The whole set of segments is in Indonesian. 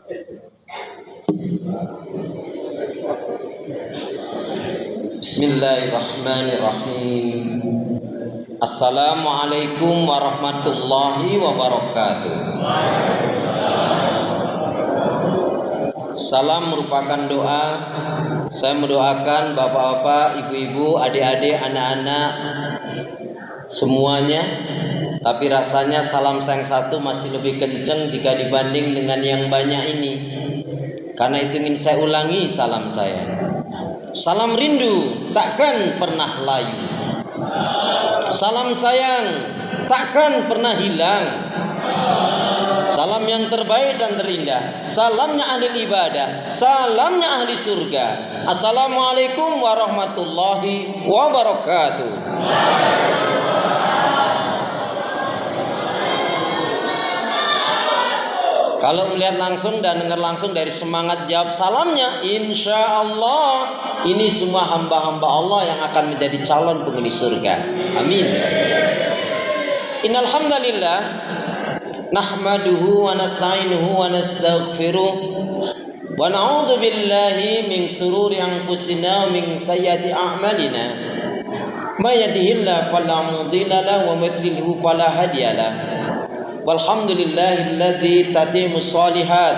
Bismillahirrahmanirrahim. Assalamualaikum warahmatullahi wabarakatuh. Salam merupakan doa. Saya mendoakan bapak-bapak, ibu-ibu, adik-adik, anak-anak semuanya. Tapi rasanya salam saya yang satu masih lebih kencang jika dibanding dengan yang banyak ini. Karena itu ingin saya ulangi salam saya. Salam rindu takkan pernah layu. Salam sayang takkan pernah hilang. Salam yang terbaik dan terindah, salamnya ahli ibadah, salamnya ahli surga. Assalamualaikum warahmatullahi wabarakatuh. Kalau melihat langsung dan dengar langsung dari semangat jawab salamnya, insya Allah ini semua hamba-hamba Allah yang akan menjadi calon penghuni surga. Amin. Innal hamdalillah nahmaduhu wa nasta'inuhu wa nastaghfiruh wa na'udzu billahi min shururi anfusina wa min sayyiati a'malina. May yahdihillahu fala mudilla lahu wa may yudlilhu fala hadiya lahu. Walhamdulillahilladzi tatimus shalihat.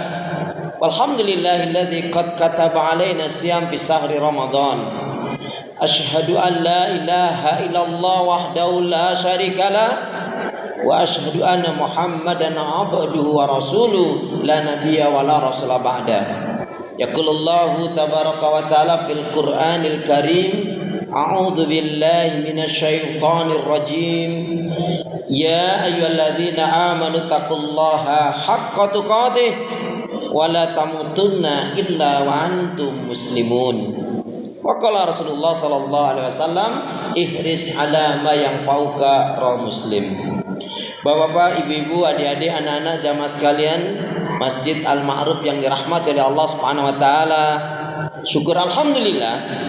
Walhamdulillahilladzi qad kataba alaina siyam fi sahri Ramadan. Asyhadu an la ilaha illallah wahdahu la syarikalah wa asyhadu anna Muhammadan abduhu wa rasuluh la nabiyya wa la rasula ba'da. Yaqulullahu tabaraka wa ta'ala fil Qur'anil Karim. A'udzu billahi minasyaitonir rajim. Ya ayyuhalladzina amanu taqullaha haqqa tuqatih wa la tamutunna illa wa antum muslimun. Wa qala Rasulullah sallallahu alaihi wasallam ihris ala ma yanfa'uka rawi Muslim. Bapak-bapak, ibu-ibu, adik-adik, anak-anak jamaah sekalian Masjid Al-Ma'ruf yang dirahmati oleh Allah Subhanahu wa taala. Syukur alhamdulillah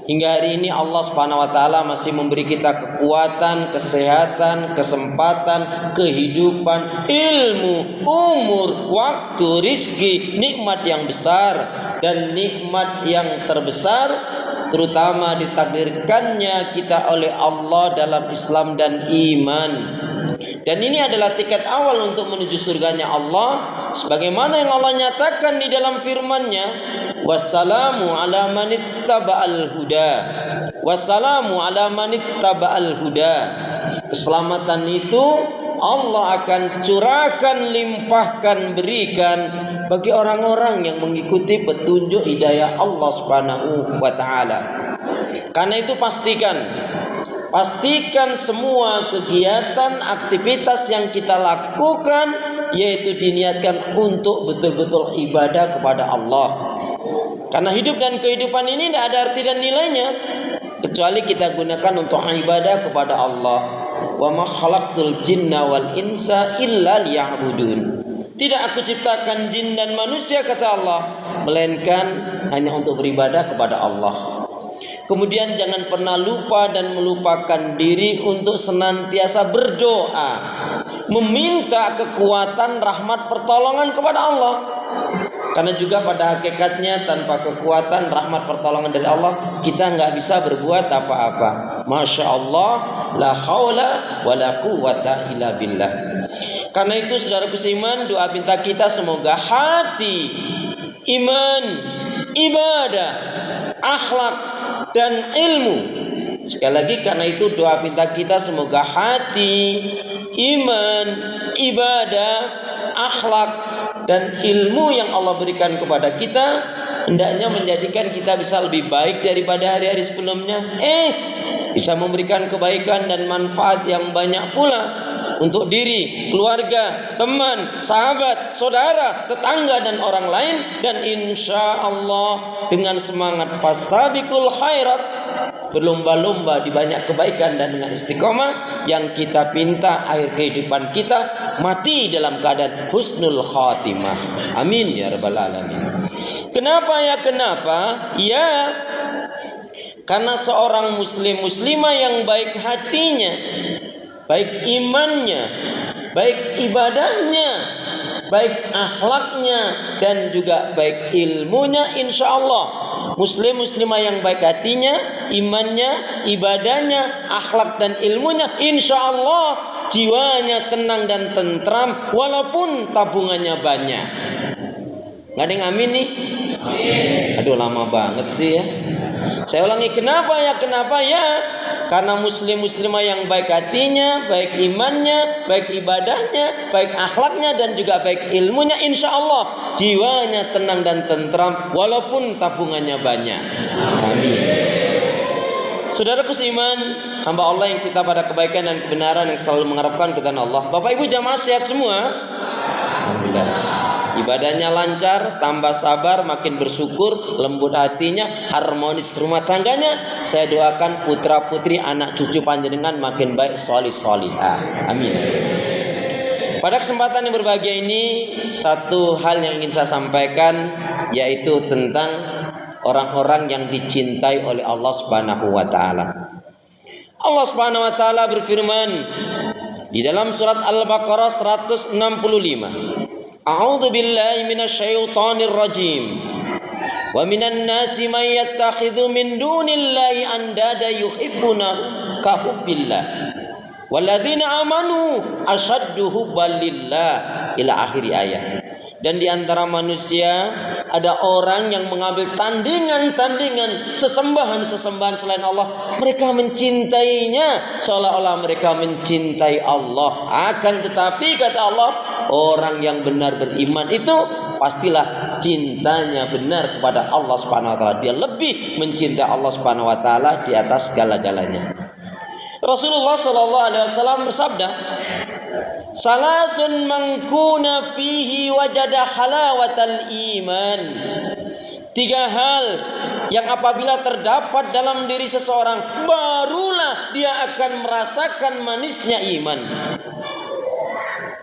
hingga hari ini Allah Subhanahu wa taala masih memberi kita kekuatan, kesehatan, kesempatan, kehidupan, ilmu, umur, waktu, rizki, nikmat yang besar dan nikmat yang terbesar terutama ditakdirkannya kita oleh Allah dalam Islam dan iman. Dan ini adalah tiket awal untuk menuju surganya Allah, sebagaimana yang Allah nyatakan di dalam firman-Nya, wassalamu ala manittaba'al huda. Wassalamu ala manittaba'al huda. Keselamatan itu Allah akan curahkan, limpahkan, berikan bagi orang-orang yang mengikuti petunjuk hidayah Allah Subhanahu wa taala. Karena itu pastikan semua kegiatan, aktivitas yang kita lakukan yaitu diniatkan untuk betul-betul ibadah kepada Allah. Karena hidup dan kehidupan ini tidak ada arti dan nilainya kecuali kita gunakan untuk ibadah kepada Allah. Wa ma khalaqtul jinna wal insa illa liya'budun. Tidak aku ciptakan jin dan manusia kata Allah, melainkan hanya untuk beribadah kepada Allah. Kemudian jangan pernah lupa dan melupakan diri untuk senantiasa berdoa, meminta kekuatan, rahmat, pertolongan kepada Allah. Karena juga pada hakikatnya tanpa kekuatan, rahmat, pertolongan dari Allah kita nggak bisa berbuat apa-apa. Masya Allah, la haula wa la quwwata illa billah. Karena itu saudara seiman, doa minta kita semoga hati, iman, ibadah, akhlak dan ilmu. Sekali lagi, karena itu doa minta kita semoga hati, iman, ibadah, akhlak dan ilmu yang Allah berikan kepada kita hendaknya menjadikan kita bisa lebih baik daripada hari-hari sebelumnya. Bisa memberikan kebaikan dan manfaat yang banyak pula untuk diri, keluarga, teman, sahabat, saudara, tetangga dan orang lain. Dan insya Allah dengan semangat fastabiqul khairat, berlomba-lomba di banyak kebaikan dan dengan istiqomah yang kita pinta akhir kehidupan kita mati dalam keadaan husnul khatimah. Amin ya rabbal alamin. Kenapa ya? Ya, karena seorang muslimah yang baik hatinya, baik imannya, baik ibadahnya, baik akhlaknya dan juga baik ilmunya, insya Allah muslimah yang baik hatinya, imannya, ibadahnya, akhlak dan ilmunya, insya Allah jiwanya tenang dan tentram walaupun tabungannya banyak. Nggak ada yang amin nih? Aduh lama banget sih ya. Saya ulangi, kenapa ya? Karena muslimah yang baik hatinya, baik imannya, baik ibadahnya, baik akhlaknya dan juga baik ilmunya, insya Allah jiwanya tenang dan tentram walaupun tabungannya banyak. Amin. Saudaraku seiman, hamba Allah yang cinta pada kebaikan dan kebenaran, yang selalu mengharapkan keridhaan Allah. Bapak Ibu jamaah sehat semua? Alhamdulillah. Ibadahnya lancar, tambah sabar, makin bersyukur, lembut hatinya, harmonis rumah tangganya. Saya doakan putra putri anak cucu panjenengan makin baik, solih solihah. Amin. Pada kesempatan yang berbahagia ini, satu hal yang ingin saya sampaikan, yaitu tentang orang-orang yang dicintai oleh Allah Subhanahu wa taala. Allah Subhanahu wa taala berfirman di dalam surat Al-Baqarah 165. A'udzu billahi minasyaitonir rajim. Wa minan nasi may yattakhidhu min dunillahi andada yuhibbunahum ka hubbillah. Walladzina amanu asyaddu hubban lillah ila akhir ayat. Dan di antara manusia ada orang yang mengambil tandingan-tandingan, sesembahan-sesembahan selain Allah. Mereka mencintainya seolah-olah mereka mencintai Allah. Akan tetapi kata Allah, orang yang benar beriman itu pastilah cintanya benar kepada Allah Subhanahu wa taala. Dia lebih mencintai Allah Subhanahu wa taala di atas segala-galanya. Rasulullah sallallahu alaihi wasallam bersabda, "Salasun man kuna fihi wajada halawatal iman." 3 hal yang apabila terdapat dalam diri seseorang, barulah dia akan merasakan manisnya iman.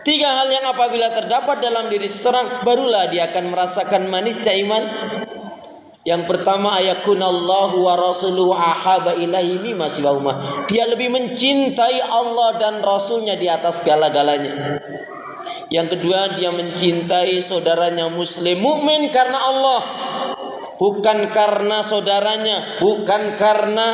3 hal yang apabila terdapat dalam diri seseorang, barulah dia akan merasakan manisnya iman. Yang pertama, ayakunallahu wa rasuluhu ahaba ilaihi mimma siwahuma. Dia lebih mencintai Allah dan Rasulnya di atas segala-galanya. Yang kedua, dia mencintai saudaranya muslim mukmin karena Allah, bukan karena saudaranya, bukan karena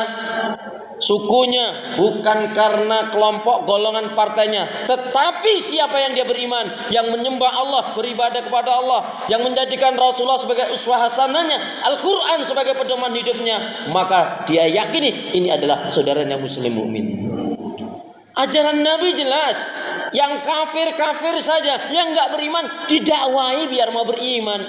sukunya, bukan karena kelompok golongan partainya, tetapi siapa yang dia beriman, yang menyembah Allah, beribadah kepada Allah, yang menjadikan Rasulullah sebagai uswah hasanahnya, Al-Quran sebagai pedoman hidupnya, maka dia yakini ini adalah saudaranya muslim mukmin. Ajaran Nabi jelas, yang kafir saja, yang nggak beriman didakwai biar mau beriman.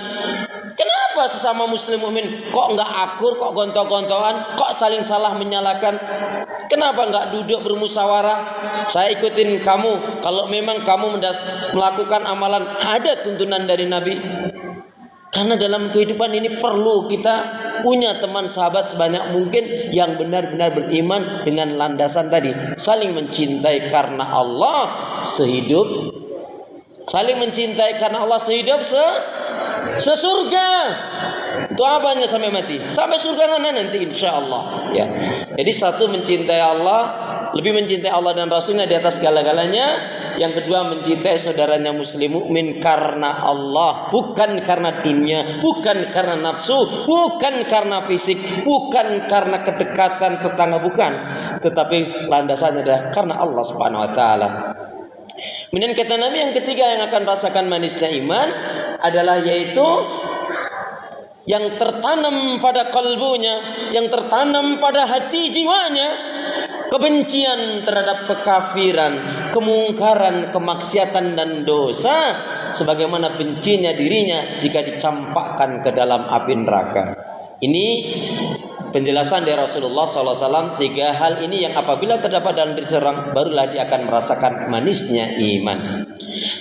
Kenapa sesama muslim mukmin kok nggak akur, kok gontok-gontokan, kok saling salah menyalahkan? Kenapa nggak duduk bermusyawarah? Saya ikutin kamu kalau memang kamu melakukan amalan, ada tuntunan dari Nabi. Karena dalam kehidupan ini perlu kita punya teman sahabat sebanyak mungkin yang benar-benar beriman dengan landasan tadi, saling mencintai karena Allah sehidup, saling mencintai karena Allah sehidup sesurga. Itu apanya sampai mati? Sampai surga nanti insya Allah ya. Jadi satu, mencintai Allah, lebih mencintai Allah dan Rasulnya di atas segala-galanya. Yang kedua, mencintai saudaranya muslim mukmin karena Allah, bukan karena dunia, bukan karena nafsu, bukan karena fisik, bukan karena kedekatan tetangga, bukan, tetapi landasannya adalah karena Allah Subhanahu wa taala. Kemudian kata Nabi, yang ketiga yang akan rasakan manisnya iman adalah yaitu yang tertanam pada kalbunya, yang tertanam pada hati jiwanya, kebencian terhadap kekafiran, kemungkaran, kemaksiatan dan dosa, sebagaimana bencinya dirinya jika dicampakkan ke dalam api neraka. Ini penjelasan dari Rasulullah SAW. 3 hal ini yang apabila terdapat dalam diri seorang, barulah dia akan merasakan manisnya iman.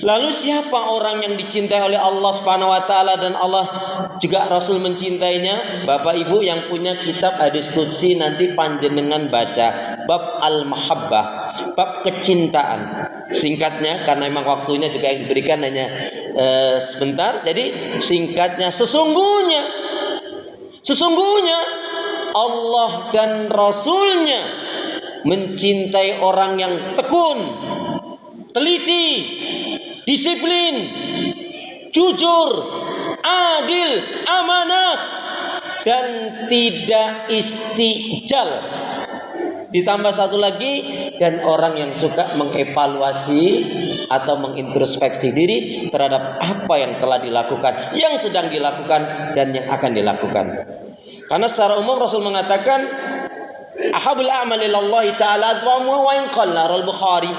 Lalu siapa orang yang dicintai oleh Allah Subhanahu wa taala dan Allah juga Rasul mencintainya? Bapak Ibu yang punya kitab hadis qudsi, nanti panjenengan baca bab al-mahabbah, bab kecintaan. Singkatnya, karena memang waktunya juga yang diberikan hanya sebentar, jadi singkatnya, sesungguhnya Allah dan Rasulnya mencintai orang yang tekun, teliti, disiplin, jujur, adil, amanah, dan tidak istijal. Ditambah satu lagi, dan orang yang suka mengevaluasi atau mengintrospeksi diri terhadap apa yang telah dilakukan, yang sedang dilakukan, dan yang akan dilakukan. Karena secara umum Rasul mengatakan, ahabul a'mal ilallahi ta'ala adwamuha wa in qalla. Al-Bukhari.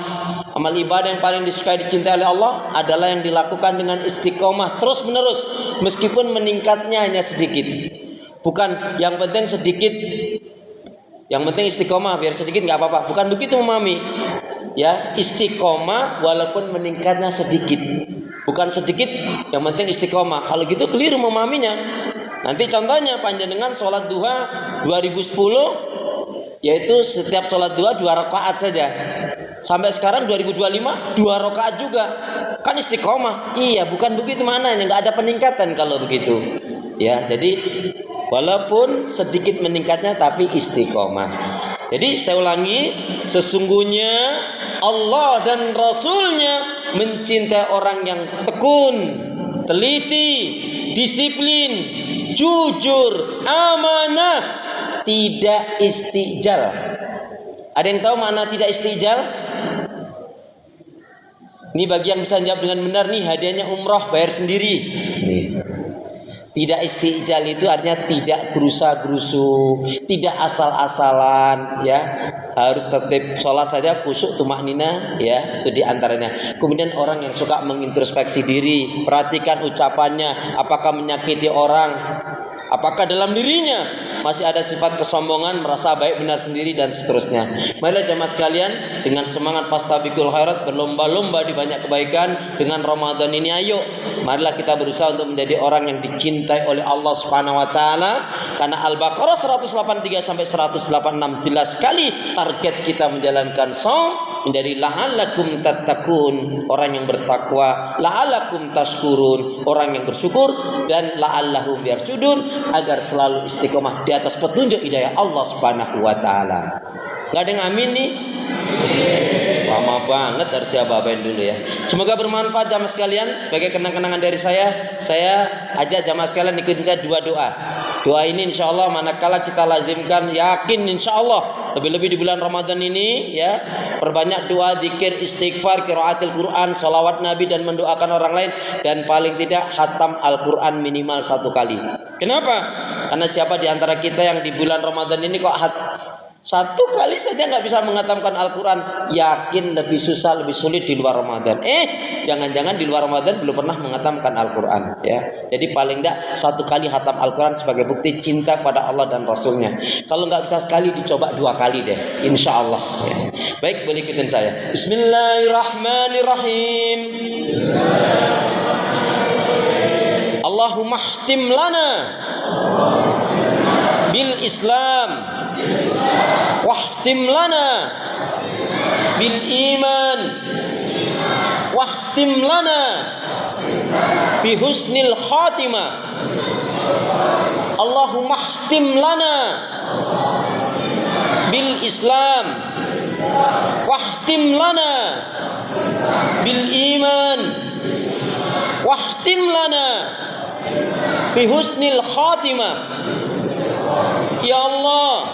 Amal ibadah yang paling disukai dicintai oleh Allah adalah yang dilakukan dengan istiqomah terus menerus, meskipun meningkatnya hanya sedikit. Bukan yang penting sedikit, yang penting istiqomah, biar sedikit nggak apa-apa. Bukan begitu memahami. Ya, istiqomah walaupun meningkatnya sedikit. Bukan sedikit, yang penting istiqomah. Kalau gitu keliru memahaminya. Nanti contohnya panjenengan sholat duha 2010, yaitu setiap sholat duha 2 rakaat saja. Sampai sekarang 2025 2 rakaat juga. Kan istiqomah. Iya, bukan begitu maknanya, nggak ada peningkatan kalau begitu. Ya, jadi walaupun sedikit meningkatnya tapi istiqomah. Jadi saya ulangi, sesungguhnya Allah dan Rasulnya mencintai orang yang tekun, teliti, disiplin, jujur, amanah, tidak istijal. Ada yang tahu makna tidak istijal? Ini bagi yang bisa jawab dengan benar nih, hadiahnya umroh bayar sendiri. Nih. Tidak istijal itu artinya tidak gerusa-gerusu, tidak asal-asalan, ya. Harus tertib sholat saja, khusyuk, tumaknina, ya. Itu diantaranya. Kemudian orang yang suka mengintrospeksi diri, perhatikan ucapannya, apakah menyakiti orang, apakah dalam dirinya masih ada sifat kesombongan, merasa baik benar sendiri, dan seterusnya. Marilah jemaah sekalian, dengan semangat fastabiqul khairat, berlomba-lomba di banyak kebaikan dengan Ramadan ini. Ayo, marilah kita berusaha untuk menjadi orang yang dicintai oleh Allah Subhanahu wa taala. Karena Al-Baqarah 183 sampai 186 jelas sekali target kita menjalankan shaum menjadi la'allakum tattaqun, orang yang bertakwa, la'allakum tashkurun, orang yang bersyukur, dan la'allahum yarsudun, agar selalu istiqomah di atas petunjuk hidayah Allah Subhanahu wa taala. Enggak ada yang amin nih? Lama banget, harus ababain dulu ya. Semoga bermanfaat jamaah sekalian. Sebagai kenang-kenangan dari saya ajak jamaah sekalian ikutin saya 2 doa. Doa ini insya Allah manakala kita lazimkan, yakin insya Allah lebih-lebih di bulan Ramadan ini, ya, perbanyak doa, zikir, istighfar, qiraatil Quran, sholawat Nabi, dan mendoakan orang lain, dan paling tidak khatam Al-Quran minimal 1 kali. Kenapa? Karena siapa di antara kita yang di bulan Ramadan ini kok 1 kali saja nggak bisa menghatamkan Al-Quran, yakin lebih susah, lebih sulit di luar Ramadan. Jangan-jangan di luar Ramadan belum pernah menghatamkan Al-Quran, ya. Jadi paling tidak 1 kali khatam Al-Quran sebagai bukti cinta kepada Allah dan Rasulnya. Kalau nggak bisa sekali, dicoba 2 kali deh, insya Allah, ya. Baik, boleh ikutin saya. Bismillahirrahmanirrahim. Allahumma khtim lana bil Islam wahtim lana bil iman wahtim lana bi husnil khatimah. Allahumma khtim lana bil Islam wahtim lana bil iman wahtim lana bi husnil khatimah. Ya Allah,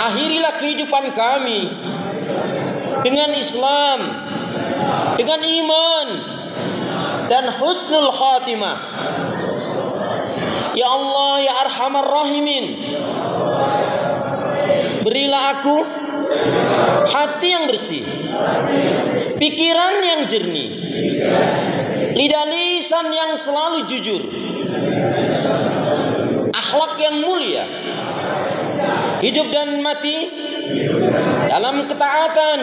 akhirilah kehidupan kami dengan Islam, dengan iman, dan husnul khatimah. Ya Allah, ya Arhamar Rahimin, berilah aku hati yang bersih, pikiran yang jernih, lidah lisan yang selalu jujur, akhlak yang mulia, hidup dan mati dalam ketaatan,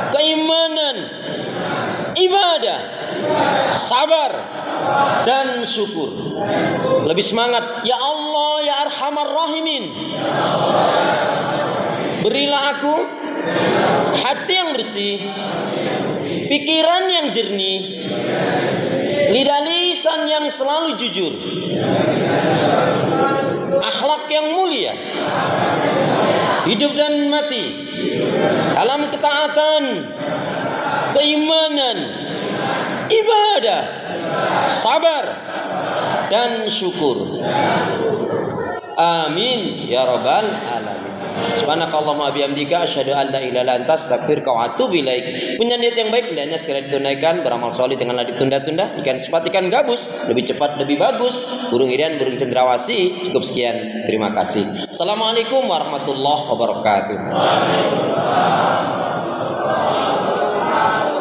keimanan, ibadah, sabar, dan syukur. Lebih semangat. Ya Allah, ya Arhamar Rahimin, berilah aku hati yang bersih, pikiran yang jernih, lidah lisan yang selalu jujur, akhlak yang mulia, hidup dan mati dalam ketaatan, keimanan, ibadah, sabar dan syukur. Amin ya rabbal alamin. Subhanakallahumma bihamdika asyhadu an la ilaha illa anta astaghfiruka wa atubu ilaik. Punya niat yang baik hendaknya segera ditunaikan, beramal soleh janganlah ditunda-tunda. Ikan sepat ikan gabus, lebih cepat lebih bagus. Burung irian burung cendrawasih. Cukup sekian, terima kasih. Assalamualaikum warahmatullahi wabarakatuh.